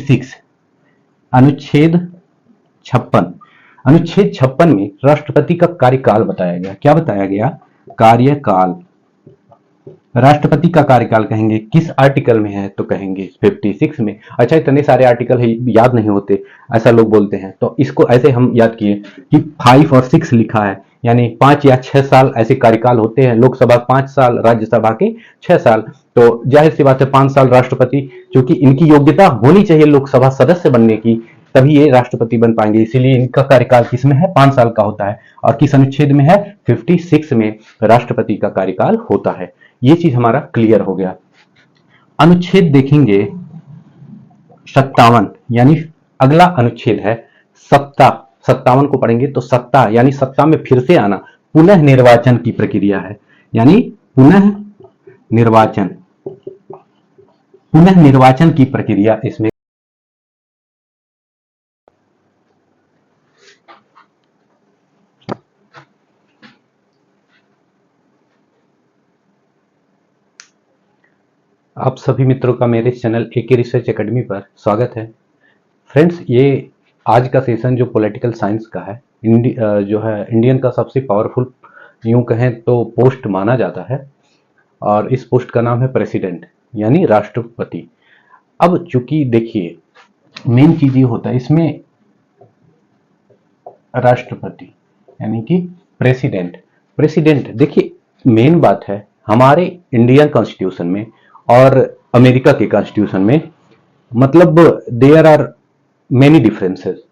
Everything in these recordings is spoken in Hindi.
56 अनुच्छेद 56 अनुच्छेद 56 में राष्ट्रपति का कार्यकाल बताया गया। क्या बताया गया? कार्यकाल। राष्ट्रपति का कार्यकाल कहेंगे किस आर्टिकल में है? तो कहेंगे 56 में। अच्छा, इतने सारे आर्टिकल है, याद नहीं होते, ऐसा लोग बोलते हैं, तो इसको ऐसे हम याद किए कि 5 और 6 लिखा है, यानी 5 या 6 साल ऐसे कार्यकाल होते हैं। लोकसभा 5 साल, राज्यसभा के 6 साल। तो जाहिर सी बात है 5 साल राष्ट्रपति, क्योंकि इनकी योग्यता होनी चाहिए लोकसभा सदस्य बनने की, तभी ये राष्ट्रपति बन पाएंगे। इसीलिए इनका कार्यकाल किसमें है? 5 साल का होता है। और किस अनुच्छेद में है? 56 में राष्ट्रपति का कार्यकाल होता है। ये चीज हमारा क्लियर हो गया। अनुच्छेद देखेंगे 57, यानी अगला अनुच्छेद है सत्ता। 57 को पढ़ेंगे तो सत्ता, यानी सत्ता में फिर से आना, पुनः निर्वाचन की प्रक्रिया है, यानी पुनः निर्वाचन की प्रक्रिया इसमें। आप सभी मित्रों का मेरे चैनल एके रिसर्च एकेडमी पर स्वागत है। फ्रेंड्स, ये आज का सेशन जो पॉलिटिकल साइंस का है, जो है इंडियन का सबसे पावरफुल यूं कहें तो पोस्ट माना जाता है, और इस पोस्ट का नाम है प्रेसिडेंट, यानी राष्ट्रपति। अब चूंकि देखिए मेन चीज ये होता है इसमें, राष्ट्रपति यानी कि प्रेसिडेंट देखिए मेन बात है हमारे इंडियन कॉन्स्टिट्यूशन में और अमेरिका के कॉन्स्टिट्यूशन में, मतलब देयर आर मेनी डिफरेंसेस।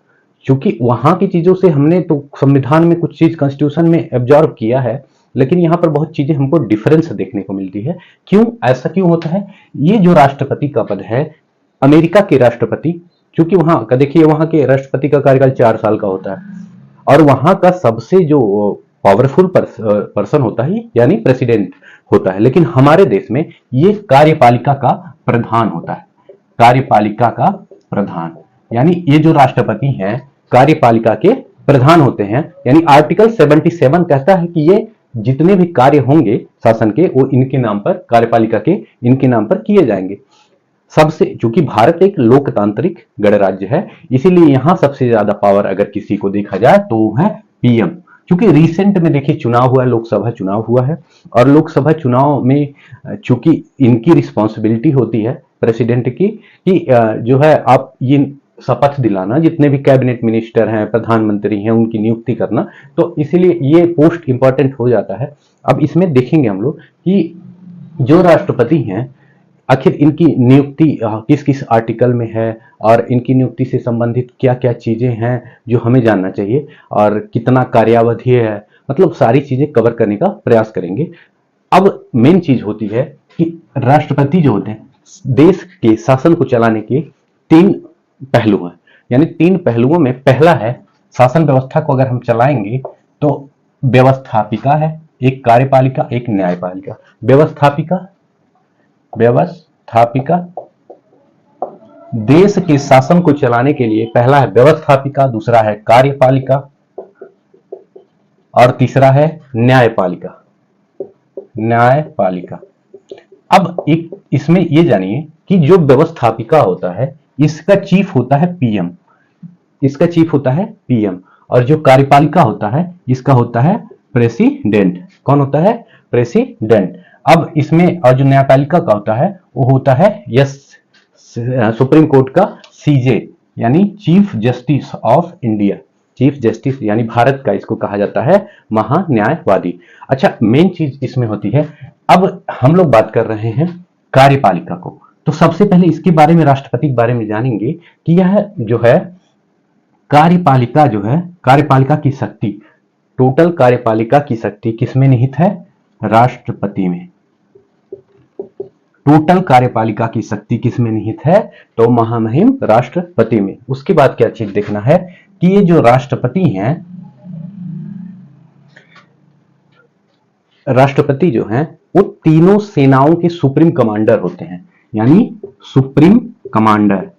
क्योंकि वहां की चीजों से हमने तो संविधान में कुछ चीज कॉन्स्टिट्यूशन में एब्जॉर्ब किया है, लेकिन यहाँ पर बहुत चीजें हमको डिफरेंस देखने को मिलती है। क्यों ऐसा क्यों होता है? ये जो राष्ट्रपति का पद है, अमेरिका के राष्ट्रपति, क्योंकि वहां का देखिए, वहां के राष्ट्रपति का कार्यकाल 4 साल का होता है, और वहां का सबसे जो पावरफुल पर्सन होता है यानी प्रेसिडेंट होता है। लेकिन हमारे देश में ये कार्यपालिका का प्रधान होता है। कार्यपालिका का प्रधान, यानी ये जो राष्ट्रपति हैं कार्यपालिका के प्रधान होते हैं। यानी आर्टिकल 77 कहता है कि ये जितने भी कार्य होंगे शासन के, वो इनके नाम पर, कार्यपालिका के इनके नाम पर किए जाएंगे। सबसे, चूंकि भारत एक लोकतांत्रिक गणराज्य है, इसीलिए यहां सबसे ज्यादा पावर अगर किसी को देखा जाए तो वो है पीएम। क्योंकि रिसेंट में देखिए चुनाव हुआ है, लोकसभा चुनाव हुआ है, और लोकसभा चुनाव में चूंकि इनकी रिस्पॉन्सिबिलिटी होती है प्रेसिडेंट की कि जो है आप ये शपथ दिलाना, जितने भी कैबिनेट मिनिस्टर हैं, प्रधानमंत्री हैं, उनकी नियुक्ति करना, तो इसीलिए ये पोस्ट इंपॉर्टेंट हो जाता है। अब इसमें देखेंगे हम लोग कि जो राष्ट्रपति हैं आखिर इनकी नियुक्ति किस किस आर्टिकल में है, और इनकी नियुक्ति से संबंधित क्या क्या चीजें हैं जो हमें जानना चाहिए, और कितना कार्यावधि है, मतलब सारी चीजें कवर करने का प्रयास करेंगे। अब मेन चीज होती है कि राष्ट्रपति जो होते हैं, देश के शासन को चलाने के 3 पहलू हैं। यानी 3 पहलुओं में पहला है, शासन व्यवस्था को अगर हम चलाएंगे तो व्यवस्थापिका है, एक कार्यपालिका, एक न्यायपालिका। व्यवस्थापिका देश के शासन को चलाने के लिए पहला है व्यवस्थापिका, दूसरा है कार्यपालिका, और तीसरा है न्यायपालिका। अब एक इसमें ये जानिए कि जो व्यवस्थापिका होता है इसका चीफ होता है पीएम, और जो कार्यपालिका होता है इसका होता है प्रेसिडेंट। कौन होता है? प्रेसिडेंट। अब इसमें और जो न्यायपालिका का होता है वो होता है सुप्रीम कोर्ट का सीजे, यानी chief justice of India. Chief justice यानी भारत का इसको कहा जाता है महान्यायवादी। अच्छा, मेन चीज इसमें होती है, अब हम लोग बात कर रहे हैं कार्यपालिका को, तो सबसे पहले इसके बारे में, राष्ट्रपति के बारे में जानेंगे कि यह जो है कार्यपालिका, जो है कार्यपालिका की शक्ति, टोटल कार्यपालिका की शक्ति किसमें निहित है? राष्ट्रपति में। टोटल कार्यपालिका की शक्ति किसमें निहित है? तो महामहिम राष्ट्रपति में। उसके बाद क्या चीज देखना है कि ये जो राष्ट्रपति हैं, राष्ट्रपति जो हैं वो तीनों सेनाओं के सुप्रीम कमांडर होते हैं, यानी सुप्रीम कमांडर,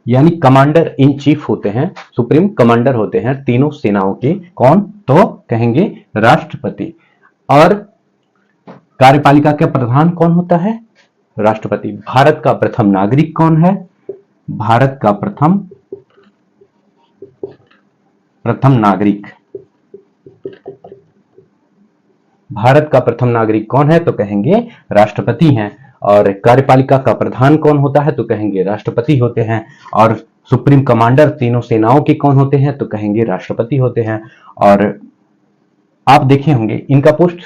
यानी कमांडर इन चीफ होते हैं, सुप्रीम कमांडर होते हैं तीनों सेनाओं के। कौन? तो कहेंगे राष्ट्रपति। और कार्यपालिका के प्रधान कौन होता है? राष्ट्रपति। भारत का प्रथम नागरिक कौन है? भारत का प्रथम नागरिक, भारत का प्रथम नागरिक कौन है? तो कहेंगे राष्ट्रपति हैं। और कार्यपालिका का प्रधान कौन होता है? तो कहेंगे राष्ट्रपति होते हैं। और सुप्रीम कमांडर तीनों सेनाओं के कौन होते हैं? तो कहेंगे राष्ट्रपति होते हैं। और आप देखे होंगे इनका पोस्ट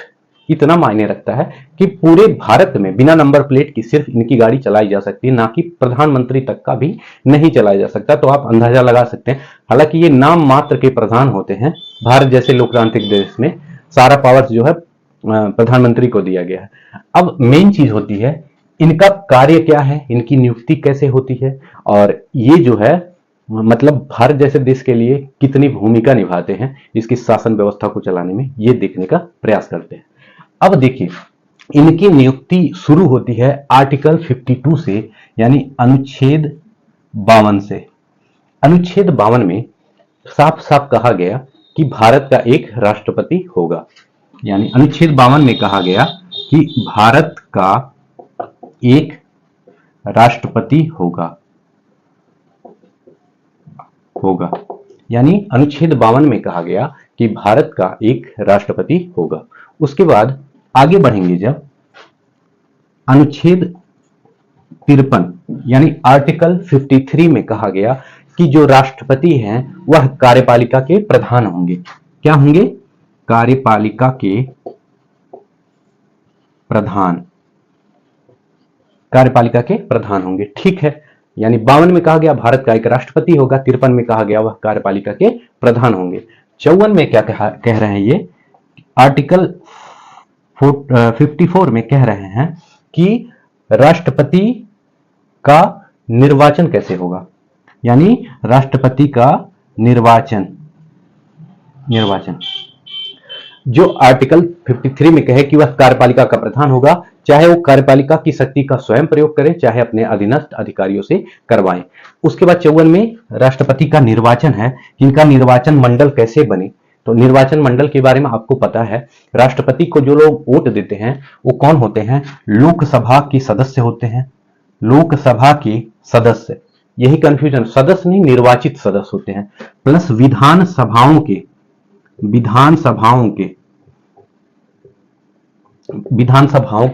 इतना मायने रखता है कि पूरे भारत में बिना नंबर प्लेट की सिर्फ इनकी गाड़ी चलाई जा सकती है, ना कि प्रधानमंत्री तक का भी नहीं चलाया जा सकता। तो आप अंदाजा लगा सकते हैं। हालांकि ये नाम मात्र के प्रधान होते हैं। भारत जैसे लोकतांत्रिक देश में सारा पावर्स जो है प्रधानमंत्री को दिया गया है। अब मेन चीज होती है इनका कार्य क्या है, इनकी नियुक्ति कैसे होती है, और ये जो है मतलब भारत जैसे देश के लिए कितनी भूमिका निभाते हैं इसकी शासन व्यवस्था को चलाने में, ये देखने का प्रयास करते हैं। अब देखिए इनकी नियुक्ति शुरू होती है आर्टिकल 52 से, यानी अनुच्छेद 52 से। अनुच्छेद 52 में साफ साफ कहा गया कि भारत का एक राष्ट्रपति होगा। यानी अनुच्छेद 52 में कहा गया कि भारत का एक राष्ट्रपति होगा। यानी अनुच्छेद 52 में कहा गया कि भारत का एक राष्ट्रपति होगा। उसके बाद आगे बढ़ेंगे जब अनुच्छेद 53 यानी आर्टिकल 53 में कहा गया कि जो राष्ट्रपति हैं वह कार्यपालिका के प्रधान होंगे। क्या होंगे? कार्यपालिका के प्रधान, कार्यपालिका के प्रधान होंगे। ठीक है, यानी 52 में कहा गया भारत का एक राष्ट्रपति होगा, 53 में कहा गया वह कार्यपालिका के प्रधान होंगे। 54 में क्या कह रहे हैं ये? आर्टिकल 54 में कह रहे हैं कि राष्ट्रपति का निर्वाचन कैसे होगा। यानी राष्ट्रपति का निर्वाचन जो आर्टिकल 53 में कहे कि वह कार्यपालिका का प्रधान होगा, चाहे वो कार्यपालिका की शक्ति का स्वयं प्रयोग करें, चाहे अपने अधीनस्थ अधिकारियों से करवाएं। उसके बाद 54 में राष्ट्रपति का निर्वाचन है कि इनका निर्वाचन मंडल कैसे बने। तो निर्वाचन मंडल के बारे में आपको पता है, राष्ट्रपति को जो लोग वोट देते हैं वो कौन होते हैं? लोकसभा के सदस्य होते हैं। लोकसभा के सदस्य, यही कंफ्यूजन, सदस्य नहीं निर्वाचित सदस्य होते हैं, प्लस विधानसभाओं के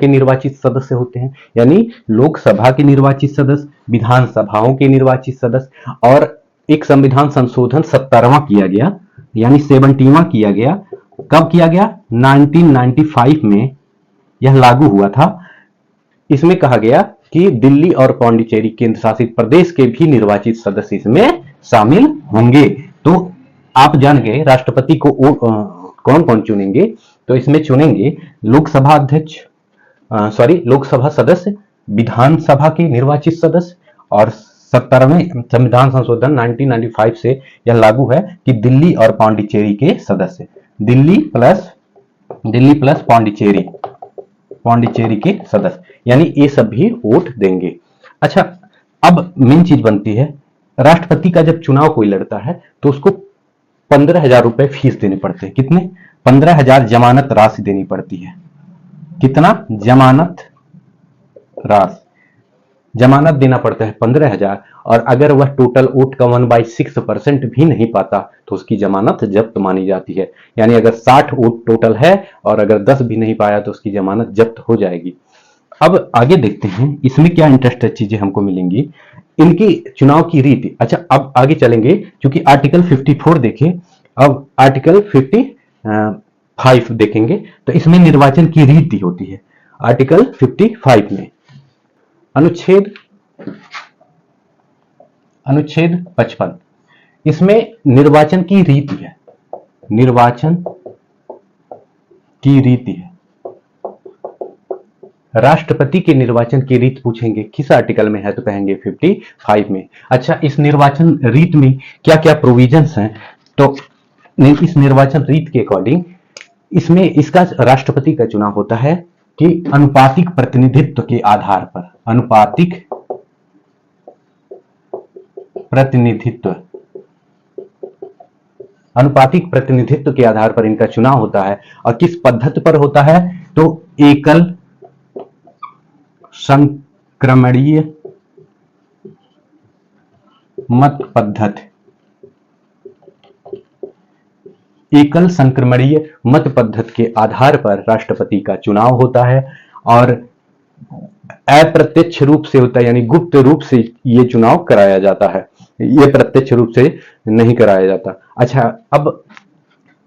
निर्वाचित सदस्य होते हैं। यानी लोकसभा के निर्वाचित सदस्य, विधानसभाओं के निर्वाचित सदस्य। और एक संविधान संशोधन 17वां किया गया, यानी 70वां किया गया। कब किया गया? 1995 में यह लागू हुआ था। इसमें कहा गया कि दिल्ली और पांडिचेरी केंद्र शासित प्रदेश के भी निर्वाचित सदस्य इसमें शामिल होंगे। तो आप जान गए राष्ट्रपति को कौन कौन चुनेंगे। तो इसमें चुनेंगे लोकसभा अध्यक्ष, लोकसभा सदस्य, विधानसभा के निर्वाचित सदस्य। और 17वें संविधान संशोधन 1995 से यह लागू है कि दिल्ली और पांडिचेरी के सदस्य, दिल्ली प्लस पांडिचेरी के सदस्य, यानी ये सब भी वोट देंगे। अच्छा, अब मेन चीज बनती है, राष्ट्रपति का जब चुनाव कोई लड़ता है तो उसको 15,000 रुपए फीस देने पड़ते हैं। कितने? 15,000 जमानत राशि देनी पड़ती है। कितना? जमानत देना पड़ता है 15,000। और अगर वह टोटल वोट का 1/6% भी नहीं पाता तो उसकी जमानत जब्त मानी जाती है। यानी अगर 60 वोट टोटल है और अगर 10 भी नहीं पाया तो उसकी जमानत जब्त हो जाएगी। अब आगे देखते हैं इसमें क्या इंटरेस्टेड चीजें हमको मिलेंगी, इनकी चुनाव की रीति। अच्छा, अब आगे चलेंगे, क्योंकि आर्टिकल 54 देखें, अब आर्टिकल 55 देखेंगे तो इसमें निर्वाचन की रीति होती है। आर्टिकल 55 में अनुच्छेद 55 इसमें निर्वाचन की रीति है। राष्ट्रपति के निर्वाचन की रीत पूछेंगे किस आर्टिकल में है, तो कहेंगे 55 में। अच्छा, इस निर्वाचन रीत में क्या क्या प्रोविजंस हैं? तो इस निर्वाचन रीत के अकॉर्डिंग इसमें इसका राष्ट्रपति का चुनाव होता है कि अनुपातिक प्रतिनिधित्व के आधार पर, अनुपातिक प्रतिनिधित्व के आधार पर इनका चुनाव होता है। और किस पद्धति पर होता है? तो एकल संक्रमणीय मत पद्धति, एकल संक्रमणीय मत पद्धति के आधार पर राष्ट्रपति का चुनाव होता है और अप्रत्यक्ष रूप से होता है, यानी गुप्त रूप से ये चुनाव कराया जाता है, ये प्रत्यक्ष रूप से नहीं कराया जाता। अच्छा, अब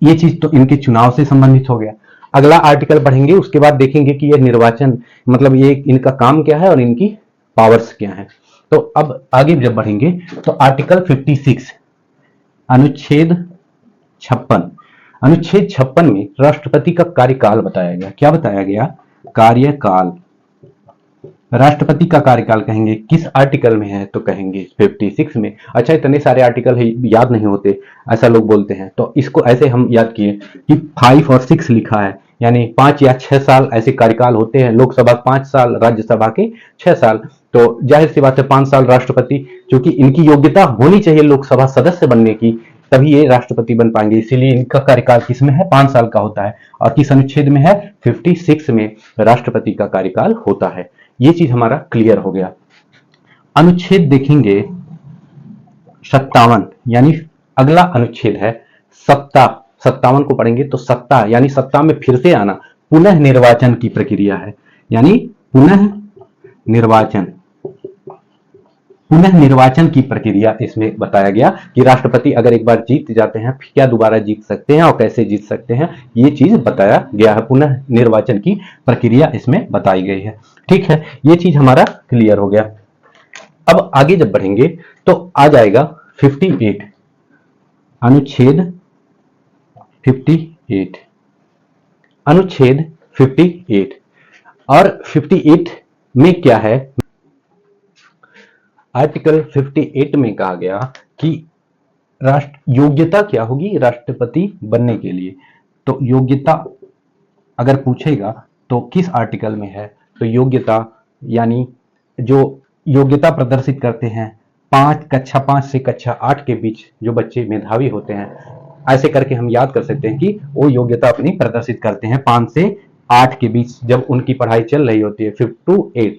ये चीज तो इनके चुनाव से संबंधित हो गया। अगला आर्टिकल पढ़ेंगे, उसके बाद देखेंगे कि ये निर्वाचन मतलब ये इनका काम क्या है और इनकी पावर्स क्या है। तो अब आगे जब बढ़ेंगे तो आर्टिकल 56 अनुच्छेद 56, अनुच्छेद 56 में राष्ट्रपति का कार्यकाल बताया गया। क्या बताया गया? कार्यकाल। राष्ट्रपति का कार्यकाल कहेंगे किस आर्टिकल में है? तो कहेंगे 56 में। अच्छा, इतने सारे आर्टिकल है, याद नहीं होते, ऐसा लोग बोलते हैं, तो इसको ऐसे हम याद किए कि 5 और 6 लिखा है, यानी 5 या 6 साल ऐसे कार्यकाल होते हैं। लोकसभा 5 साल, राज्यसभा के 6 साल। तो जाहिर सी बात है 5 साल राष्ट्रपति, क्योंकि इनकी योग्यता होनी चाहिए लोकसभा सदस्य बनने की, तभी ये राष्ट्रपति बन पाएंगे। इसीलिए इनका कार्यकाल किसमें है? 5 साल का होता है। और किस अनुच्छेद में है? 56 में राष्ट्रपति का कार्यकाल होता है। ये चीज हमारा क्लियर हो गया। अनुच्छेद देखेंगे 57, यानी अगला अनुच्छेद है सत्ता। 57 को पढ़ेंगे तो सत्ता यानी सत्ता में फिर से आना, पुनः निर्वाचन की प्रक्रिया है, यानी पुनः निर्वाचन की प्रक्रिया इसमें बताया गया कि राष्ट्रपति अगर एक बार जीत जाते हैं क्या दोबारा जीत सकते हैं और कैसे जीत सकते हैं, ये चीज बताया गया है। पुनः निर्वाचन की प्रक्रिया इसमें बताई गई है। ठीक है, ये चीज हमारा क्लियर हो गया। अब आगे जब बढ़ेंगे तो आ जाएगा 58, अनुच्छेद 58, अनुच्छेद 58। और 58 में क्या है? आर्टिकल 58 में कहा गया कि योग्यता क्या होगी राष्ट्रपति बनने के लिए। तो योग्यता अगर पूछेगा तो किस आर्टिकल में है? तो योग्यता यानी जो योग्यता प्रदर्शित करते हैं कक्षा 5 से कक्षा 8 के बीच जो बच्चे मेधावी होते हैं, ऐसे करके हम याद कर सकते हैं कि वो योग्यता अपनी प्रदर्शित करते हैं 5 से 8 के बीच जब उनकी पढ़ाई चल रही होती है, 5 to 8।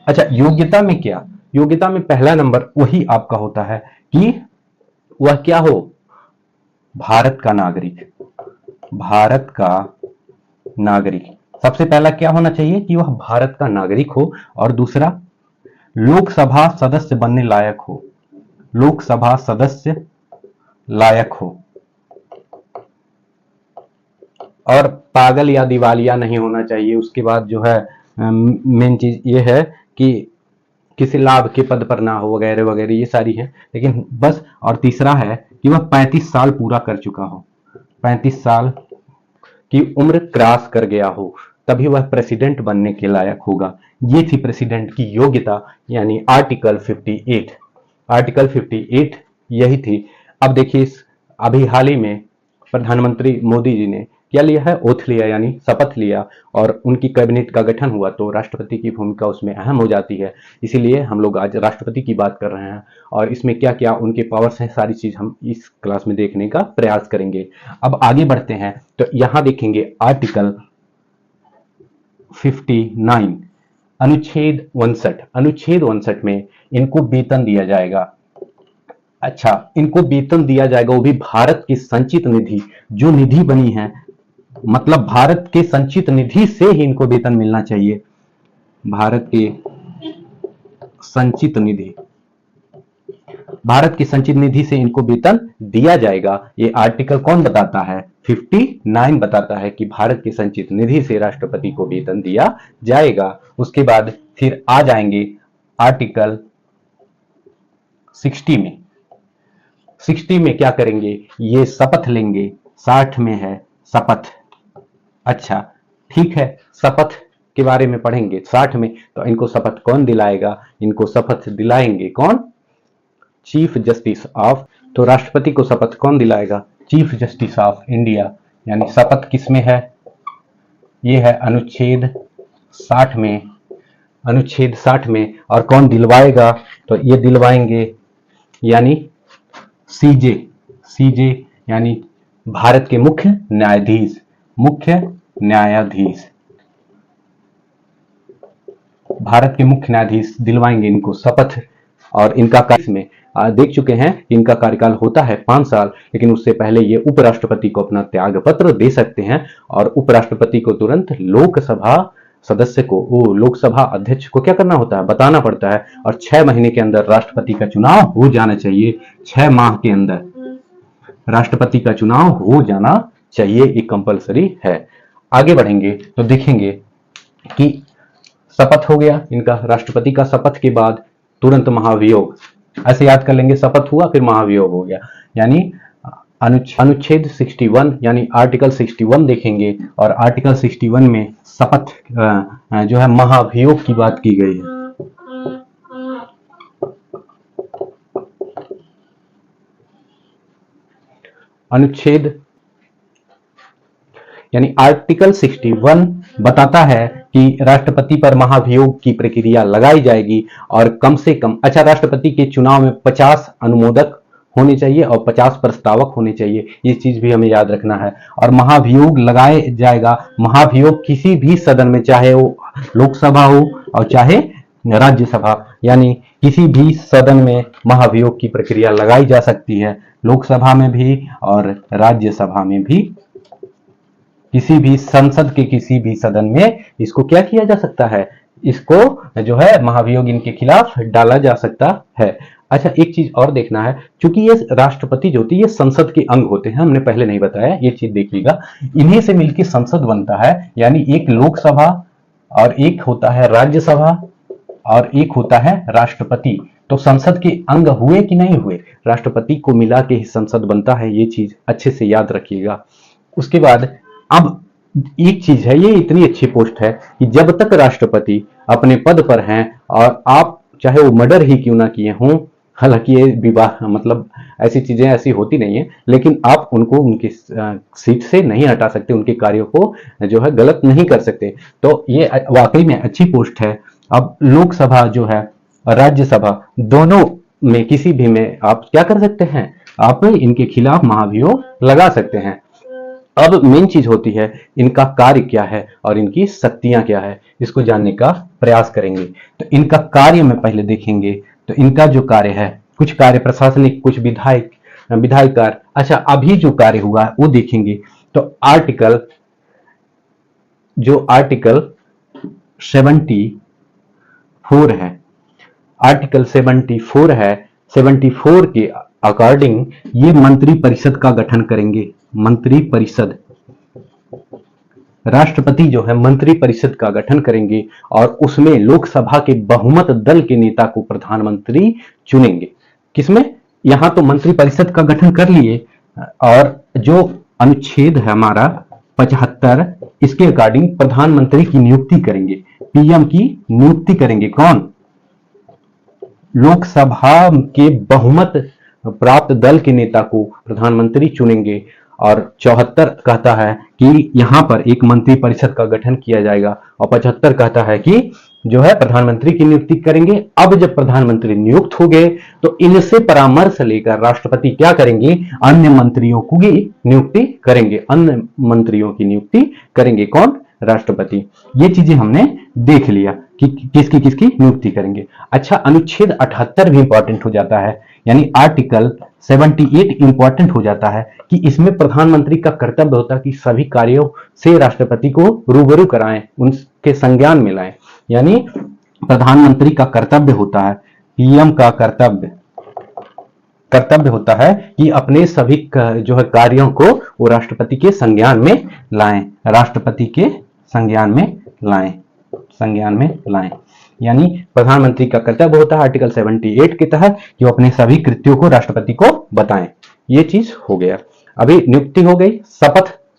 अच्छा, योग्यता में क्या? योग्यता में पहला नंबर वही आपका होता है कि वह क्या हो? भारत का नागरिक। भारत का नागरिक सबसे पहला क्या होना चाहिए कि वह भारत का नागरिक हो, और दूसरा लोकसभा सदस्य बनने लायक हो। लोकसभा सदस्य लायक हो, और पागल या दिवालिया नहीं होना चाहिए। उसके बाद जो है मेन चीज ये है कि किसी लाभ के पद पर ना हो, वगैरह वगैरह, ये सारी है, लेकिन बस। और तीसरा है कि वह 35 साल पूरा कर चुका हो, 35 साल की उम्र क्रॉस कर गया हो, तभी वह प्रेसिडेंट बनने के लायक होगा। ये थी प्रेसिडेंट की योग्यता, यानी आर्टिकल 58। आर्टिकल 58 यही थी। अब देखिए, अभी हाल ही में प्रधानमंत्री मोदी जी ने क्या लिया है? ओथ लिया, यानी शपथ लिया, और उनकी कैबिनेट का गठन हुआ, तो राष्ट्रपति की भूमिका उसमें अहम हो जाती है। इसीलिए हम लोग आज राष्ट्रपति की बात कर रहे हैं, और इसमें क्या क्या उनके पावर्स हैं, सारी चीज हम इस क्लास में देखने का प्रयास करेंगे। अब आगे बढ़ते हैं तो यहां देखेंगे आर्टिकल 59, अनुच्छेद 59। अनुच्छेद 59 में इनको वेतन दिया जाएगा। अच्छा, इनको वेतन दिया जाएगा, वो भी भारत की संचित निधि, जो निधि बनी है, मतलब भारत के संचित निधि से ही इनको वेतन मिलना चाहिए। भारत के संचित निधि, भारत की संचित निधि से इनको वेतन दिया जाएगा। ये आर्टिकल कौन बताता है? 59 बताता है कि भारत की संचित निधि से राष्ट्रपति को वेतन दिया जाएगा। उसके बाद फिर आ जाएंगे आर्टिकल 60 में। 60 में क्या करेंगे? ये शपथ लेंगे। 60 में है शपथ। अच्छा, ठीक है, शपथ के बारे में पढ़ेंगे 60 में। तो इनको शपथ कौन दिलाएगा? इनको शपथ दिलाएंगे कौन? Chief justice of. तो राष्ट्रपति को शपथ कौन दिलाएगा? Chief justice of India. यानी शपथ किसमें है? ये है अनुच्छेद 60 में। अनुच्छेद 60 में। और कौन दिलवाएगा? तो ये दिलवाएंगे यानी सीजे। सीजे यानी भारत के मुख्य न्यायाधीश। मुख्य न्यायाधीश। भारत के मुख्य न्यायाधीश दिलवाएंगे इनको शपथ। और इनका में देख चुके हैं, इनका कार्यकाल होता है 5 साल, लेकिन उससे पहले ये उपराष्ट्रपति को अपना त्याग पत्र दे सकते हैं और उपराष्ट्रपति को तुरंत लोकसभा सदस्य को, वो लोकसभा अध्यक्ष को क्या करना होता है, बताना पड़ता है। और 6 महीने के अंदर राष्ट्रपति का चुनाव हो जाना चाहिए। 6 माह के अंदर राष्ट्रपति का चुनाव हो जाना चाहिए, ये कंपलसरी है। आगे बढ़ेंगे तो देखेंगे कि शपथ हो गया इनका, राष्ट्रपति का शपथ के बाद तुरंत महाभियोग, ऐसे याद कर लेंगे, शपथ हुआ फिर महाभियोग हो गया। यानी अनुच्छेद 61 यानी आर्टिकल 61 देखेंगे, और आर्टिकल 61 में शपथ जो है महाभियोग की बात की गई है। अनुच्छेद यानी आर्टिकल 61 बताता है कि राष्ट्रपति पर महाभियोग की प्रक्रिया लगाई जाएगी, और कम से कम, अच्छा, राष्ट्रपति के चुनाव में 50 अनुमोदक होने चाहिए और 50 प्रस्तावक होने चाहिए, ये चीज भी हमें याद रखना है। और महाभियोग लगाया जाएगा, महाभियोग किसी भी सदन में, चाहे वो लोकसभा हो और चाहे राज्यसभा, यानी किसी भी सदन में महाभियोग की प्रक्रिया लगाई जा सकती है, लोकसभा में भी और राज्यसभा में भी। किसी भी संसद के किसी भी सदन में इसको क्या किया जा सकता है, इसको जो है महाभियोग इनके खिलाफ डाला जा सकता है। अच्छा, एक चीज और देखना है, क्योंकि ये राष्ट्रपति जो होती है ये संसद के अंग होते हैं, हमने पहले नहीं बताया, ये चीज देखिएगा, इन्हीं से मिलकर संसद बनता है। यानी एक लोकसभा और एक होता है राज्यसभा और एक होता है राष्ट्रपति। तो संसद के अंग हुए कि नहीं हुए, राष्ट्रपति को मिला के ही संसद बनता है, ये चीज अच्छे से याद रखिएगा। उसके बाद अब एक चीज है, ये इतनी अच्छी पोस्ट है कि जब तक राष्ट्रपति अपने पद पर हैं, और आप चाहे वो मर्डर ही क्यों ना किए हों, हालांकि ये विवाह मतलब ऐसी चीजें ऐसी होती नहीं है, लेकिन आप उनको उनकी सीट से नहीं हटा सकते, उनके कार्यों को जो है गलत नहीं कर सकते। तो ये वाकई में अच्छी पोस्ट है। अब लोकसभा जो है, राज्यसभा, दोनों में किसी भी में आप क्या कर सकते हैं, आप इनके खिलाफ महाभियोग लगा सकते हैं। अब मेन चीज होती है इनका कार्य क्या है और इनकी शक्तियां क्या है, इसको जानने का प्रयास करेंगे। तो इनका कार्य में पहले देखेंगे, तो इनका जो कार्य है, कुछ कार्य प्रशासनिक, कुछ विधायिक कार्य। अच्छा, अभी जो कार्य हुआ है वो देखेंगे। तो आर्टिकल 74 है, आर्टिकल 74 है, 74 के अकॉर्डिंग ये मंत्री परिषद का गठन करेंगे। मंत्री परिषद, राष्ट्रपति जो है मंत्री परिषद का गठन करेंगे, और उसमें लोकसभा के बहुमत दल के नेता को प्रधानमंत्री चुनेंगे। किसमें, यहां तो मंत्री परिषद का गठन कर लिए, और जो अनुच्छेद है हमारा 75, इसके अकॉर्डिंग प्रधानमंत्री की नियुक्ति करेंगे, पीएम की नियुक्ति करेंगे। कौन, लोकसभा के बहुमत प्राप्त दल के नेता को प्रधानमंत्री चुनेंगे। और 74 कहता है कि यहां पर एक मंत्री परिषद का गठन किया जाएगा, और 75 कहता है कि जो है प्रधानमंत्री की नियुक्ति करेंगे। अब जब प्रधानमंत्री नियुक्त हो गए तो इनसे परामर्श लेकर राष्ट्रपति क्या करेंगे, अन्य मंत्रियों की नियुक्ति करेंगे, अन्य मंत्रियों की नियुक्ति करेंगे। कौन, राष्ट्रपति। ये चीजें हमने देख लिया कि किसकी किसकी नियुक्ति करेंगे। अच्छा, अनुच्छेद 78 भी इंपॉर्टेंट हो जाता है, यानी आर्टिकल 78 इंपॉर्टेंट हो जाता है कि इसमें प्रधानमंत्री का कर्तव्य होता है कि सभी कार्यों से राष्ट्रपति को रूबरू कराएं, उनके संज्ञान में लाएं। यानी प्रधानमंत्री का कर्तव्य होता है, पीएम का कर्तव्य होता है कि अपने सभी जो है कार्यों को वो राष्ट्रपति के संज्ञान में लाएं, राष्ट्रपति के संज्ञान में लाएं। यानी प्रधानमंत्री का कर्तव्य होता है आर्टिकल 78 के तहत कि वो अपने सभी कृत्यों को राष्ट्रपति को बताएं। ये चीज हो गया। अभी नियुक्ति हो गई,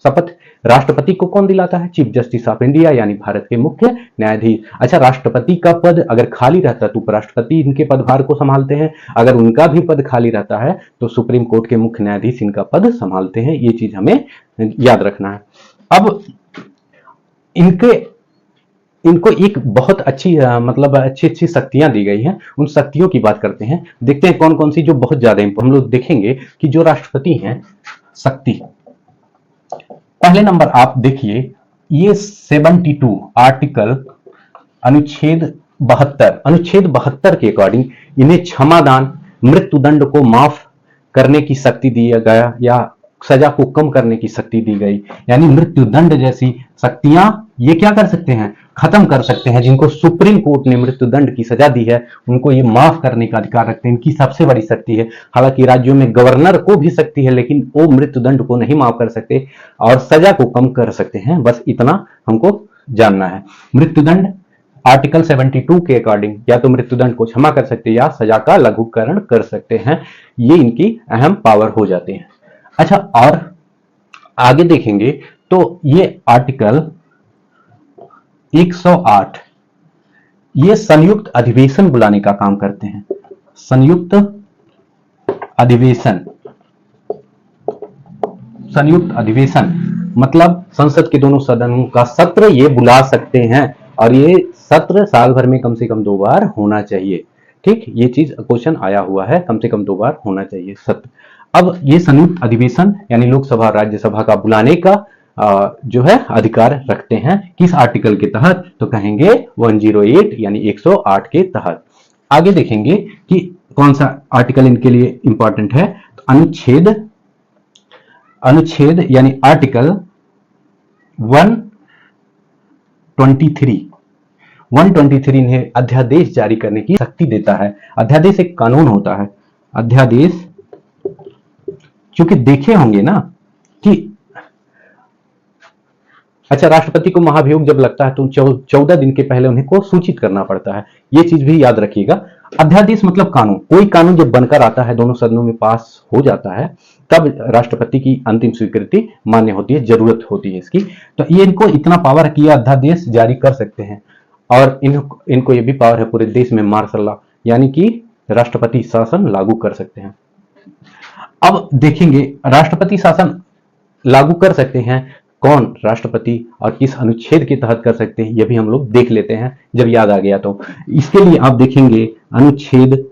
शपथ राष्ट्रपति को कौन दिलाता है, चीफ जस्टिस ऑफ इंडिया, यानी भारत के मुख्य न्यायाधीश। अच्छा, राष्ट्रपति का पद अगर खाली रहता है तो उपराष्ट्रपति इनके पदभार को संभालते हैं, अगर उनका भी पद खाली रहता है तो सुप्रीम कोर्ट के मुख्य न्यायाधीश इनका पद संभालते हैं। ये चीज हमें याद रखना है। अब इनको एक बहुत अच्छी मतलब अच्छी शक्तियां दी गई हैं, उन शक्तियों की बात करते हैं। देखते हैं कौन कौन सी जो बहुत ज्यादा हम लोग देखेंगे कि जो राष्ट्रपति हैं शक्ति। पहले नंबर आप देखिए, ये 72 आर्टिकल अनुच्छेद अनुच्छेद 72 के अकॉर्डिंग इन्हें क्षमादान, मृत्युदंड को माफ करने की शक्ति दिया गया या सजा को कम करने की शक्ति दी गई। यानी मृत्युदंड जैसी शक्तियां ये क्या कर सकते हैं, खत्म कर सकते हैं। जिनको सुप्रीम कोर्ट ने मृत्युदंड की सजा दी है उनको ये माफ करने का अधिकार रखते हैं। इनकी सबसे बड़ी शक्ति है। हालांकि राज्यों में गवर्नर को भी शक्ति है, लेकिन वो मृत्युदंड को नहीं माफ कर सकते और सजा को कम कर सकते हैं। बस इतना हमको जानना है। मृत्युदंड आर्टिकल 72 के अकॉर्डिंग या तो मृत्युदंड को क्षमा कर सकते हैं या सजा का लघुकरण कर सकते हैं। ये इनकी अहम पावर हो जाती है। अच्छा, और आगे देखेंगे तो ये आर्टिकल 108 ये संयुक्त अधिवेशन बुलाने का काम करते हैं। संयुक्त अधिवेशन, संयुक्त अधिवेशन मतलब संसद के दोनों सदनों का सत्र ये बुला सकते हैं और ये सत्र साल भर में कम से कम 2 बार होना चाहिए। ठीक, ये चीज क्वेश्चन आया हुआ है, कम से कम 2 बार होना चाहिए सत्र। अब ये संयुक्त अधिवेशन यानी लोकसभा राज्यसभा का बुलाने का जो है अधिकार रखते हैं। किस आर्टिकल के तहत, तो कहेंगे 108 यानी 108 के तहत। आगे देखेंगे कि कौन सा आर्टिकल इनके लिए इंपॉर्टेंट है। तो अनुच्छेद यानी आर्टिकल 123 इन्हें अध्यादेश जारी करने की शक्ति देता है। अध्यादेश एक कानून होता है। अध्यादेश, क्योंकि देखे होंगे ना कि अच्छा, राष्ट्रपति को महाभियोग जब लगता है तो 14 दिन के पहले उन्हें को सूचित करना पड़ता है। ये चीज भी याद रखिएगा। अध्यादेश मतलब कानून। कोई कानून जब बनकर आता है, दोनों सदनों में पास हो जाता है, तब राष्ट्रपति की अंतिम स्वीकृति मान्य होती है, जरूरत होती है इसकी। तो ये इनको इतना पावर है कि अध्यादेश जारी कर सकते हैं। और इनको ये भी पावर है पूरे देश में मार्शल लॉ यानी कि राष्ट्रपति शासन लागू कर सकते हैं। अब देखेंगे राष्ट्रपति शासन लागू कर सकते हैं कौन, राष्ट्रपति, और किस अनुच्छेद के तहत कर सकते हैं, यह भी हम लोग देख लेते हैं जब याद आ गया तो। इसके लिए आप देखेंगे अनुच्छेद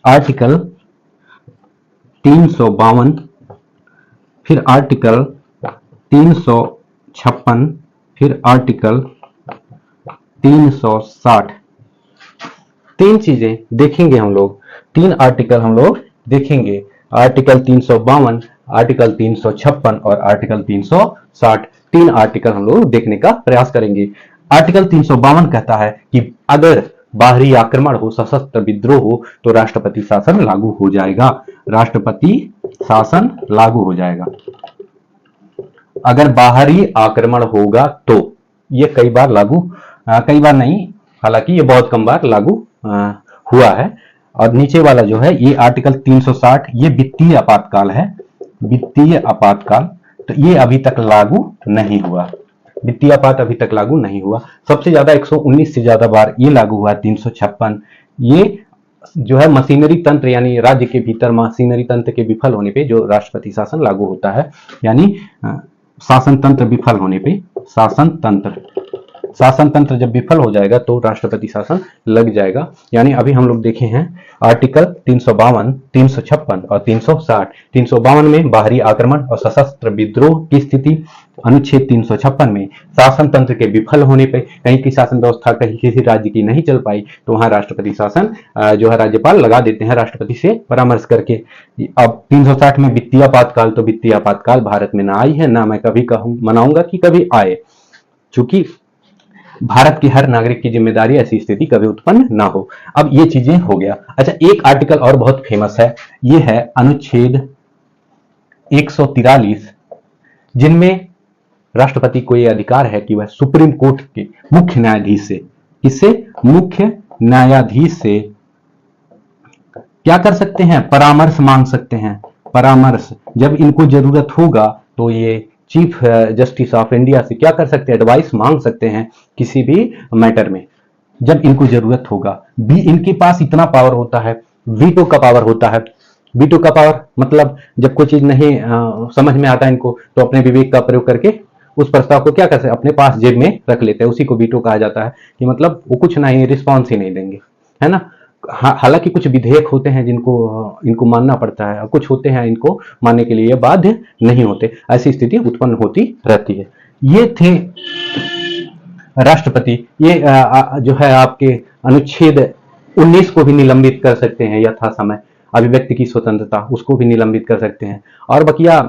आर्टिकल 352, फिर आर्टिकल 356, फिर आर्टिकल 360। 3 चीजें देखेंगे हम लोग, 3 आर्टिकल हम लोग देखेंगे। आर्टिकल 352, आर्टिकल 356 और आर्टिकल 360। 3 आर्टिकल हम लोग देखने का प्रयास करेंगे। आर्टिकल 352 कहता है कि अगर बाहरी आक्रमण हो, सशस्त्र विद्रोह हो, तो राष्ट्रपति शासन लागू हो जाएगा। राष्ट्रपति शासन लागू हो जाएगा अगर बाहरी आक्रमण होगा तो। ये कई बार लागू, कई बार नहीं, हालांकि ये बहुत कम बार लागू हुआ है। और नीचे वाला जो है ये आर्टिकल 360, ये वित्तीय आपातकाल है। वित्तीय आपातकाल, तो ये अभी तक लागू नहीं हुआ। वित्तीय आपात अभी तक लागू नहीं हुआ। सबसे ज्यादा 119 से ज्यादा बार ये लागू हुआ 356। ये जो है मशीनरी तंत्र यानी राज्य के भीतर मशीनरी तंत्र के विफल होने पे जो राष्ट्रपति शासन लागू होता है, यानी शासन तंत्र विफल होने पे, शासन तंत्र जब विफल हो जाएगा तो राष्ट्रपति शासन लग जाएगा। यानी अभी हम लोग देखे हैं आर्टिकल 352, 356 और 360। 352 में बाहरी आक्रमण और सशस्त्र विद्रोह की स्थिति, अनुच्छेद 356 में शासन तंत्र के विफल होने पे, कहीं की शासन व्यवस्था कहीं किसी राज्य की नहीं चल पाई तो वहां राष्ट्रपति शासन जो है राज्यपाल लगा देते हैं राष्ट्रपति से परामर्श करके। अब 360 में वित्तीय आपातकाल, तो वित्तीय आपातकाल भारत में ना आई है, ना मैं कभी मनाऊंगा कि कभी आए, चूंकि भारत के हर नागरिक की जिम्मेदारी ऐसी स्थिति कभी उत्पन्न ना हो। अब ये चीजें हो गया। अच्छा, एक आर्टिकल और बहुत फेमस है, ये है अनुच्छेद 143, जिनमें राष्ट्रपति को यह अधिकार है कि वह सुप्रीम कोर्ट के मुख्य न्यायाधीश से, इससे मुख्य न्यायाधीश से क्या कर सकते हैं, परामर्श मांग सकते हैं। परामर्श जब इनको जरूरत होगा तो ये चीफ जस्टिस ऑफ इंडिया से क्या कर सकते हैं, एडवाइस मांग सकते हैं किसी भी मैटर में जब इनको जरूरत होगा। भी इनके पास इतना पावर होता है, वीटो का पावर होता है। वीटो का पावर मतलब जब कोई चीज नहीं समझ में आता इनको तो अपने विवेक का प्रयोग करके उस प्रस्ताव को क्या कर सकते हैं, अपने पास जेब में रख लेते हैं। उसी को वीटो कहा जाता है कि मतलब वो कुछ नहीं, रिस्पॉन्स ही नहीं देंगे, है ना। हालांकि कुछ विधेयक होते हैं जिनको इनको मानना पड़ता है, और कुछ होते हैं इनको मानने के लिए बाध्य नहीं होते। ऐसी स्थिति उत्पन्न होती रहती है। ये थे राष्ट्रपति। ये जो है आपके अनुच्छेद 19 को भी निलंबित कर सकते हैं यथा समय, अभिव्यक्ति की स्वतंत्रता उसको भी निलंबित कर सकते हैं, और बकिया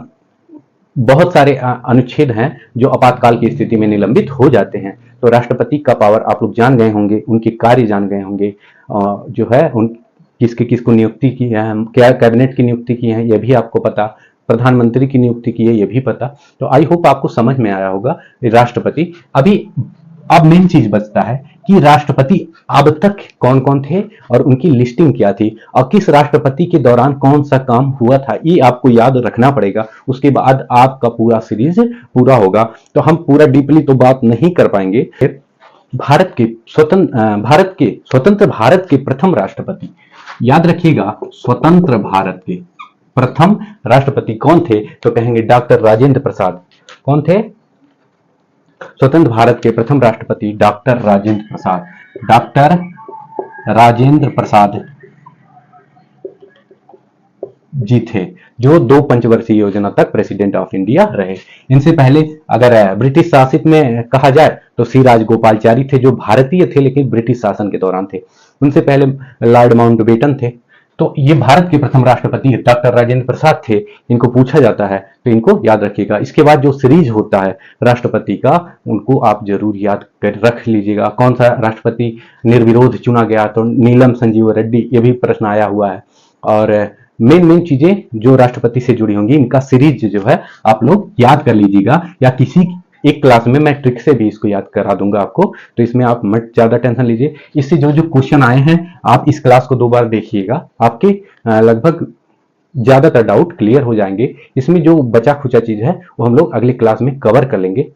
बहुत सारे अनुच्छेद हैं जो आपातकाल की स्थिति में निलंबित हो जाते हैं। तो राष्ट्रपति का पावर आप लोग जान गए होंगे, उनके कार्य जान गए होंगे, जो है उन किसकी किसको नियुक्ति की है, क्या कैबिनेट की नियुक्ति की है ये भी आपको पता, प्रधानमंत्री की नियुक्ति की है ये भी पता। तो आई होप आपको समझ में आया होगा राष्ट्रपति। अभी अब मेन चीज बचता है कि राष्ट्रपति अब तक कौन कौन थे और उनकी लिस्टिंग क्या थी, और किस राष्ट्रपति के दौरान कौन सा काम हुआ था, ये आपको याद रखना पड़ेगा। उसके बाद आपका पूरा सीरीज पूरा होगा। तो हम पूरा डीपली तो बात नहीं कर पाएंगे। भारत के स्वतंत्र भारत के प्रथम राष्ट्रपति, याद रखिएगा, स्वतंत्र भारत के प्रथम राष्ट्रपति कौन थे? तो कहेंगे डॉक्टर राजेंद्र प्रसाद। कौन थे? स्वतंत्र भारत के प्रथम राष्ट्रपति डॉक्टर राजेंद्र प्रसाद। डॉक्टर राजेंद्र प्रसाद जी थे, जो 2 पंचवर्षीय योजना तक प्रेसिडेंट ऑफ इंडिया रहे। इनसे पहले अगर ब्रिटिश शासित में कहा जाए तो सी राजगोपालचारी थे, जो भारतीय थे लेकिन ब्रिटिश शासन के दौरान थे। उनसे पहले लॉर्ड माउंटबेटन थे। तो ये भारत के प्रथम राष्ट्रपति डॉक्टर राजेंद्र प्रसाद थे। इनको पूछा जाता है तो इनको याद रखिएगा। इसके बाद जो सीरीज होता है राष्ट्रपति का, उनको आप जरूर याद कर रख लीजिएगा। कौन सा राष्ट्रपति निर्विरोध चुना गया? तो नीलम संजीव रेड्डी, ये भी प्रश्न आया हुआ है। और मेन चीजें जो राष्ट्रपति से जुड़ी होंगी, इनका सीरीज जो है आप लोग याद कर लीजिएगा, या किसी एक क्लास में मैं ट्रिक से भी इसको याद करा दूंगा आपको। तो इसमें आप मत ज्यादा टेंशन लीजिए। इससे जो जो क्वेश्चन आए हैं आप इस क्लास को 2 बार देखिएगा, आपके लगभग ज्यादातर डाउट क्लियर हो जाएंगे। इसमें जो बचा खुचा चीज है वो हम लोग अगली क्लास में कवर कर लेंगे।